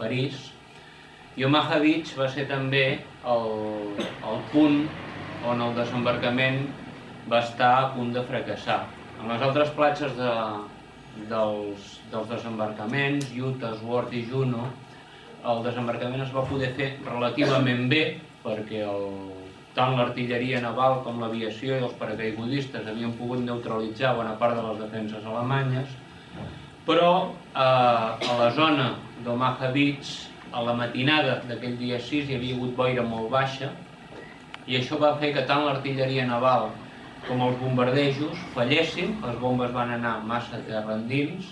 París, i Omaha Beach va ser també el punt on el desembarcament va estar a punt de fracassar. En les altres platges dels desembarcaments, Utah, Swords i Juneau, el desembarcament es va poder fer relativament bé perquè tant l'artilleria naval com l'aviació i els paracaigudistes havien pogut neutralitzar bona part de les defenses alemanyes, però a la zona d'Omaha Beach, a la matinada d'aquell dia 6 hi havia hagut boira molt baixa i això va fer que tant l'artilleria naval com els bombardejos fallessin, les bombes van anar massa terra endins,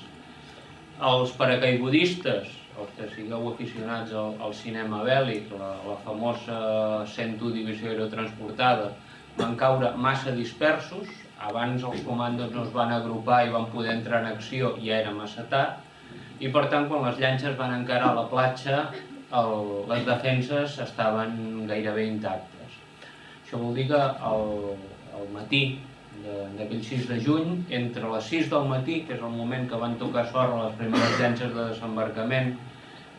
els paracaigudistes, els que sigueu aficionats al cinema bèl·lic, la famosa 101 Divisió Aerotransportada, van caure massa dispersos, abans els comandos no es van agrupar i van poder entrar en acció i ja era massa tard, i per tant quan les llanxes van encarar a la platja les defenses estaven gairebé intactes. Això vol dir que al matí d'aquell 6 de juny, entre les 6 del matí, que és el moment que van tocar sorra les primeres llanxes de desembarcament,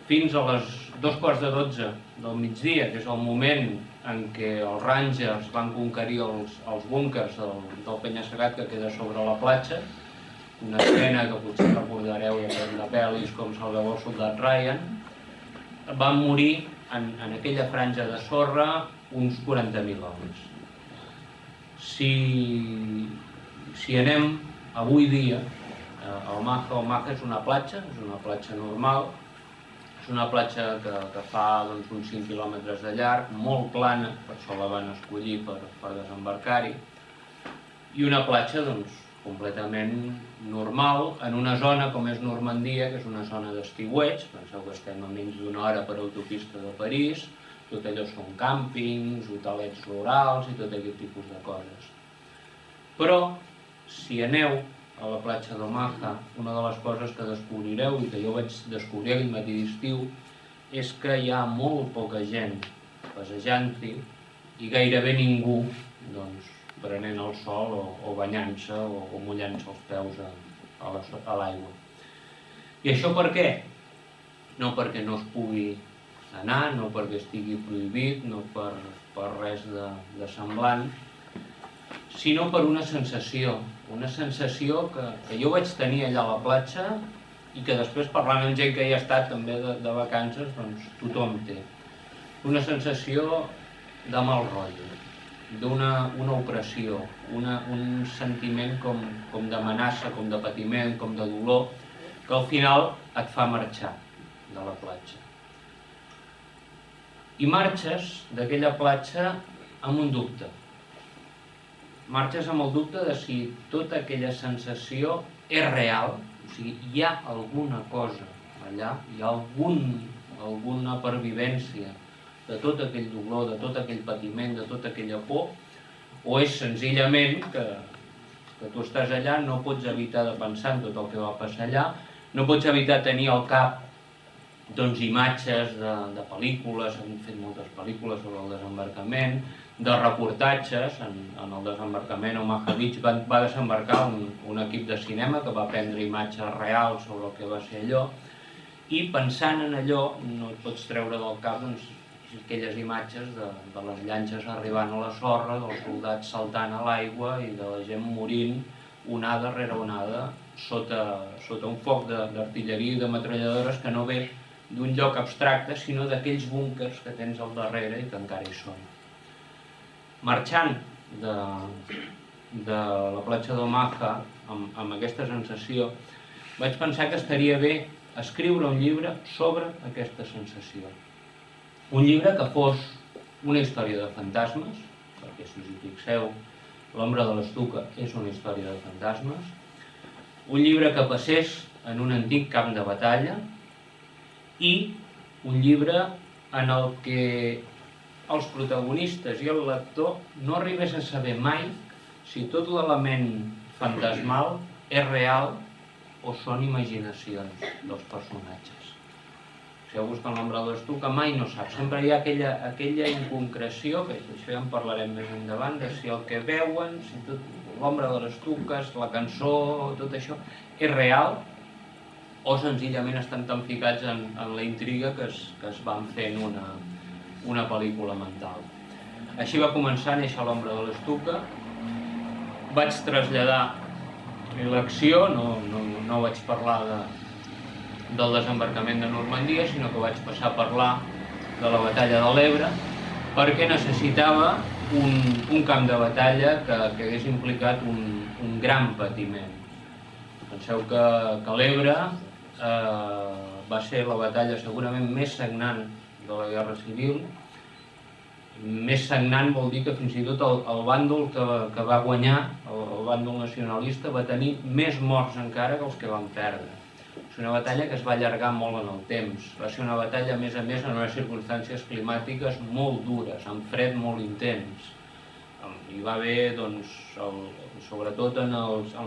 fins a les 2:15 del migdia, que és el moment en què els Rangers van conquerir els búnkers del penya-segat que queda sobre la platja, una escena que potser recordareu de pel·lis com Salveu el soldat Ryan, van morir en aquella franja de sorra uns 40.000 homes. Si anem avui dia a Omaha és una platja normal, és una platja que fa uns 5 quilòmetres de llarg, molt plana, per això la van escollir per desembarcar-hi, i una platja completament normal en una zona com és Normandia, que és una zona d'estiueig, penseu que estem a menys d'una hora per autopista de París, tot allò són càmpings, hotelets rurals i tot aquest tipus de coses. Però, si aneu a la platja d'Omaha, una de les coses que descobrireu, i que jo vaig descobrir aquell matí d'estiu, és que hi ha molt poca gent passejant-hi i gairebé ningú prenent el sol o banyant-se o mullant-se els peus a l'aigua. I això per què? No perquè no es pugui anar, no perquè estigui prohibit, no per res de semblant, sinó per una sensació que jo vaig tenir allà a la platja i que després parlant amb gent que hi ha estat també de vacances, tothom té. Una sensació de mal rotllo, d'una opressió, un sentiment com d'amenaça, com de patiment, com de dolor, que al final et fa marxar de la platja. I marxes d'aquella platja amb un dubte. Marxes amb el dubte de si tota aquella sensació és real, o sigui, hi ha alguna cosa allà, hi ha alguna pervivència de tot aquell dolor, de tot aquell patiment, de tota aquella por, o és senzillament que tu estàs allà, no pots evitar de pensar en tot el que va passar allà, no pots evitar tenir al cap imatges de pel·lícules, hem fet moltes pel·lícules sobre el desembarcament, de reportatges. En el desembarcament Omaha Beach va desembarcar un equip de cinema que va prendre imatges reals sobre el que va ser allò, i pensant en allò no et pots treure del cap aquelles imatges de les llanxes arribant a la sorra, dels soldats saltant a l'aigua i de la gent morint onada rere onada sota un foc d'artilleria i de metralladores que no ve d'un lloc abstracte, sinó d'aquells búnkers que tens al darrere i que encara hi són. Marxant de la platja d'Omaha amb aquesta sensació, vaig pensar que estaria bé escriure un llibre sobre aquesta sensació. Un llibre que fos una història de fantasmes, perquè si us hi fixeu, L'ombra de l'Estuca és una història de fantasmes, un llibre que passés en un antic camp de batalla i un llibre en el que els protagonistes i el lector no arribés a saber mai si tot l'element fantasmal és real o són imaginacions dels personatges. Si heu buscat l'ombra de l'Estuca mai no sap, sempre hi ha aquella inconcreció, que això ja en parlarem més endavant, de si el que veuen, si tot l'ombra de l'Estuca, la cançó, tot això, és real o senzillament estan tan ficats en la intriga que es van fent una pel·lícula mental. Així va començar a néixer l'Ombra de l'Estuca. Vaig traslladar l'acció, no vaig parlar del desembarcament de Normandia, sinó que vaig passar a parlar de la batalla de l'Ebre, perquè necessitava un camp de batalla que hagués implicat un gran patiment. Penseu que l'Ebre va ser la batalla segurament més sagnant de la Guerra Civil. Més sagnant vol dir que fins i tot el bàndol que va guanyar, el bàndol nacionalista, va tenir més morts encara que els que van perdre. És una batalla que es va allargar molt en el temps. Va ser una batalla, a més, en unes circumstàncies climàtiques molt dures, amb fred molt intens. Hi va haver, sobretot en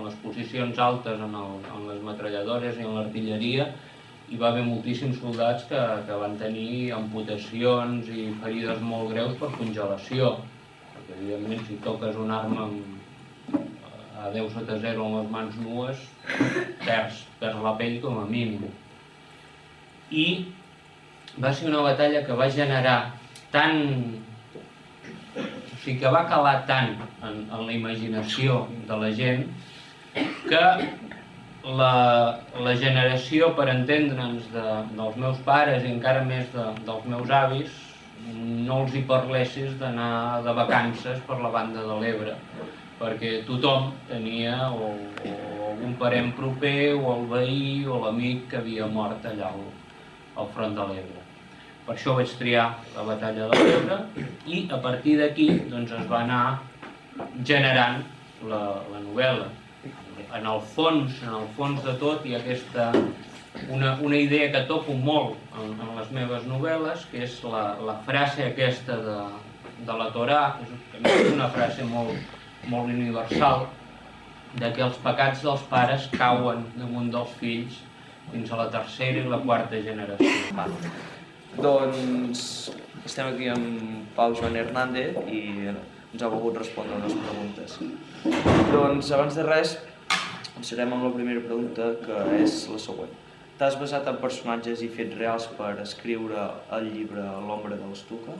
les posicions altes, en les metralladores i en l'artilleria, hi va haver moltíssims soldats que van tenir amputacions i ferides molt greus per congelació. Perquè, evidentment, si toques una arma a 10 sota 0 amb les mans nues, perds la pell com a mínim. I va ser una batalla que va generar tant... O sigui, que va calar tant en la imaginació de la gent que la generació, per entendre'ns, dels meus pares i encara més dels meus avis, no els hi parlessis d'anar de vacances per la banda de l'Ebre, perquè tothom tenia o algun parent proper, o el veí, o l'amic que havia mort allà al front de l'Ebre. Per això vaig triar la batalla de l'Ebre i a partir d'aquí es va anar generant la novel·la. En el fons de tot hi ha una idea que topo molt en les meves novel·les, que és la frase aquesta de la Torà, que és una frase molt universal, de que els pecats dels pares cauen damunt dels fills fins a la tercera i la quarta generació. Doncs estem aquí amb Pau Joan Hernández i ens ha volgut respondre unes preguntes. Doncs abans de res, començarem amb la primera pregunta, que és la següent. T'has basat en personatges i fets reals per escriure el llibre L'Ombra de l'Estuca?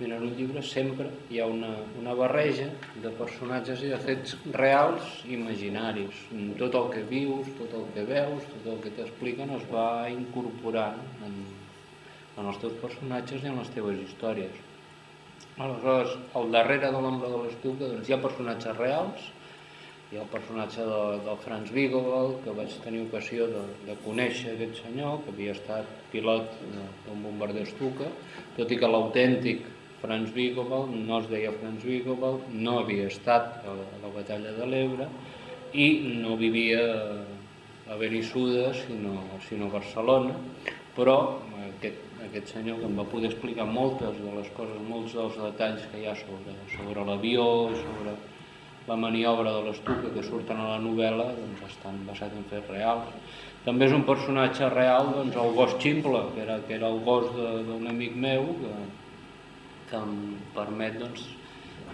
En un llibre sempre hi ha una barreja de personatges i de fets reals i imaginaris. Tot el que vius, tot el que veus, tot el que t'expliquen es va incorporant en els teus personatges i en les teves històries. Aleshores, al darrere de l'Ombra de l'Estuca hi ha personatges reals. Hi ha el personatge del Franz Wiegel, que vaig tenir ocasió de conèixer aquest senyor, que havia estat pilot d'un bombarder Stuka, tot i que l'autèntic Franz Wiegel no es deia Franz Wiegel, no havia estat a la batalla de l'Ebre i no vivia a Benissuda, sinó a Barcelona, però aquest senyor que em va poder explicar moltes de les coses, molts dels detalls que hi ha sobre l'avió, sobre la maniobra de l'Estuca que surten a la novel·la, estan basats en fets reals. També és un personatge real el gos Ximple, que era el gos d'un amic meu, que em permet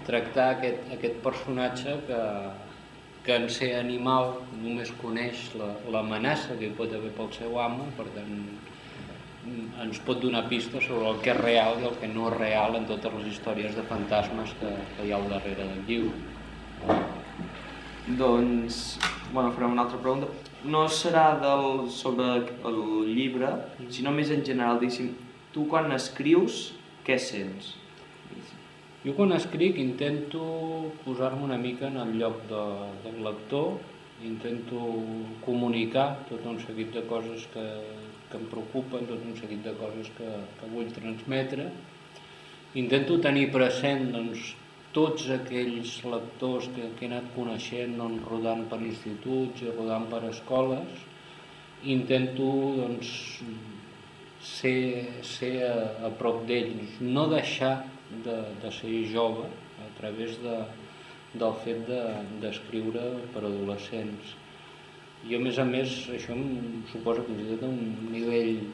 tractar aquest personatge que en ser animal només coneix l'amenaça que hi pot haver pel seu amo, per tant ens pot donar pistes sobre el que és real i el que no és real en totes les històries de fantasmes que hi ha al darrere del llibre. Doncs, farem una altra pregunta. No serà sobre el llibre, sinó més en general, diguéssim, tu quan escrius, què sents? Jo quan escric intento posar-me una mica en el lloc del lector, intento comunicar tot un seguit de coses que em preocupen, tot un seguit de coses que vull transmetre. Intento tenir present tots aquells lectors que he anat coneixent rodant per instituts i rodant per escoles. Intento ser a prop d'ells, no deixar de ser jove a través del fet d'escriure per adolescents. Jo, a més, això em suposa fins i tot a un nivell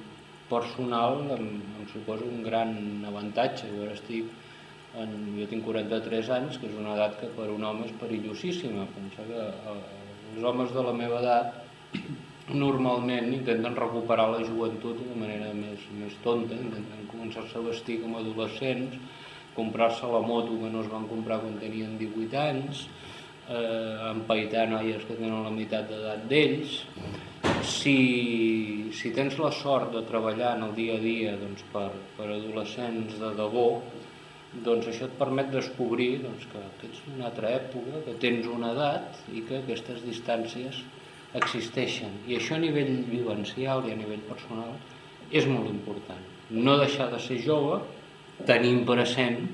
personal, em suposa un gran avantatge. Jo tinc 43 anys, que és una edat que per un home és perillosíssima. Penso que els homes de la meva edat normalment intenten recuperar la joventut de manera més tonta, intenten començar-se a vestir com adolescents, comprar-se la moto que no es van comprar quan tenien 18 anys, empaitar noies que tenen la meitat d'edat d'ells. Si tens la sort de treballar en el dia a dia per adolescents de debò, doncs això et permet descobrir que ets d'una altra època, que tens una edat i que aquestes distàncies existeixen. I això a nivell vivencial i a nivell personal és molt important. No deixar de ser jove, tenint present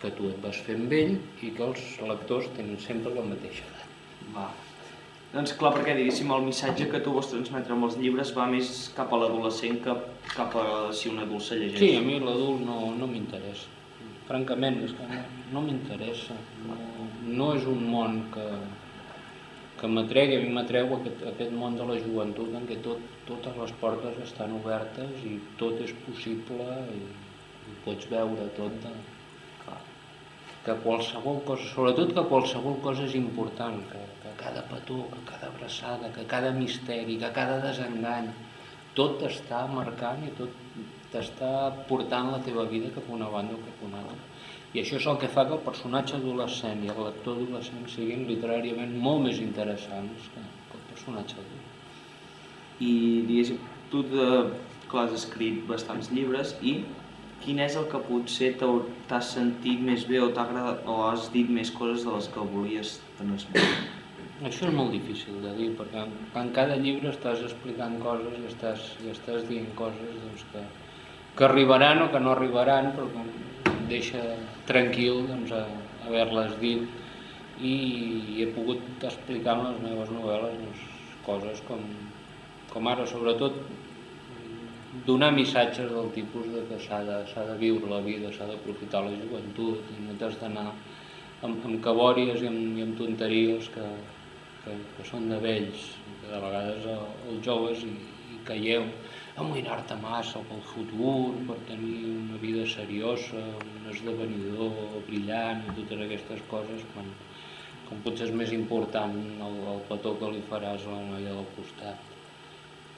que tu et vas fent vell i que els lectors tenen sempre la mateixa edat. Doncs clar, perquè diguéssim, el missatge que tu vols transmetre amb els llibres va més cap a l'adolescent que cap a si un adult se llegeix. Sí, a mi l'adult no m'interessa. Francament, és que no m'interessa. No és un món que m'atregui. A mi m'atreu aquest món de la joventut en què totes les portes estan obertes i tot és possible i pots veure tot que qualsevol cosa, sobretot que qualsevol cosa és important, que cada petó, que cada abraçada, que cada misteri, que cada desengany, tot t'està marcant i tot t'està portant la teva vida cap a una banda o cap a una altra. I això és el que fa que el personatge adolescent i el lector adolescent siguin literàriament molt més interessants que el personatge adult. I diguéssim, tu has escrit bastants llibres i quin és el que potser t'has sentit més bé o t'ha agradat o has dit més coses de les que volies transmetre? Això és molt difícil de dir, perquè en cada llibre estàs explicant coses i estàs dient coses que arribaran o que no arribaran, però que em deixa tranquil haver-les dit i he pogut explicar en les meves novel·les coses com ara, sobretot donar missatges del tipus que s'ha de viure la vida, s'ha d'aprofitar la joventut i no t'has d'anar amb cabòries i amb tonteries que són de vells, que de vegades els joves hi caieu amoïnar-te massa pel futur, per tenir una vida seriosa, un esdevenidor brillant i totes aquestes coses, quan potser és més important el petó que li faràs a la noia del costat.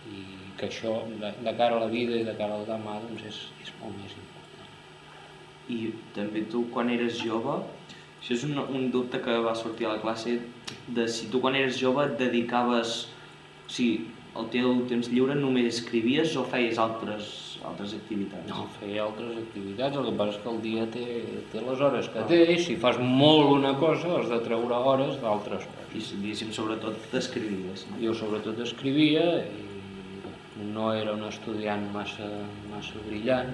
I que això, de cara a la vida i de cara al demà, és molt més important. I també tu, quan eres jove, això és un dubte que va sortir a la classe, de si tu quan eres jove et dedicaves, o sigui, el teu temps lliure només escrivies o feies altres activitats? No, feia altres activitats, el que passa és que el dia té les hores que té i si fas molt una cosa has de treure hores d'altres coses. I diguéssim, sobretot t'escrivies, no? Jo sobretot escrivia i no era un estudiant massa brillant.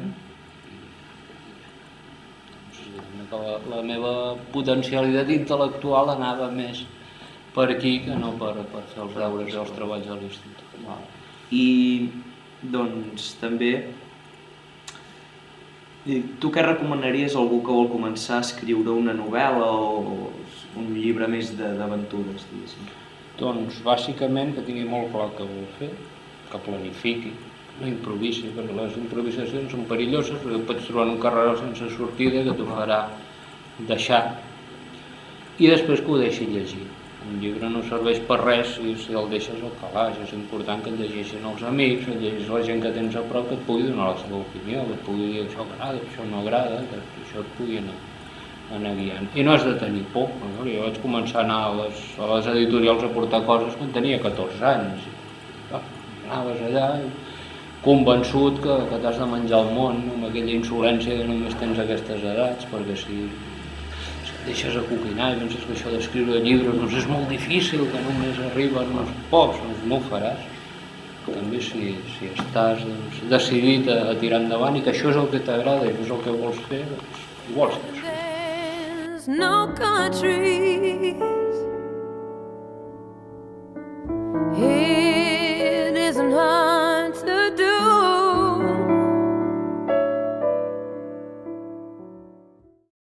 La meva potencialitat intel·lectual anava més per aquí que no per fer els deures i els treballs de l'institut. I doncs també, tu què recomanaries a algú que vol començar a escriure una novel·la o un llibre més d'aventures, diguéssim? Doncs bàsicament que tingui molt clar què vol fer, que planifiqui, no improvisi, perquè les improvisacions són perilloses, perquè pots trobar un carreró sense sortida que t'ho farà deixar i després que ho deixi llegir. Un llibre no serveix per res si el deixes al calaix, és important que el llegeixin els amics, que el llegeixin la gent que tens a prop, que et pugui donar la seva opinió, que et pugui dir això agrada, això no agrada, que això et pugui anar guiant. I no has de tenir por, no? Jo vaig començar a anar a les editorials a portar coses quan tenia 14 anys. Anaves allà convençut que t'has de menjar el món, amb aquella insolència que només tens aquestes edats, perquè si et deixes acoquinar i penses que això d'escriure llibres és molt difícil, que només arriben uns pocs, no ho faràs. També si estàs decidit a tirar endavant i que això és el que t'agrada i és el que vols fer, doncs ho vols fer.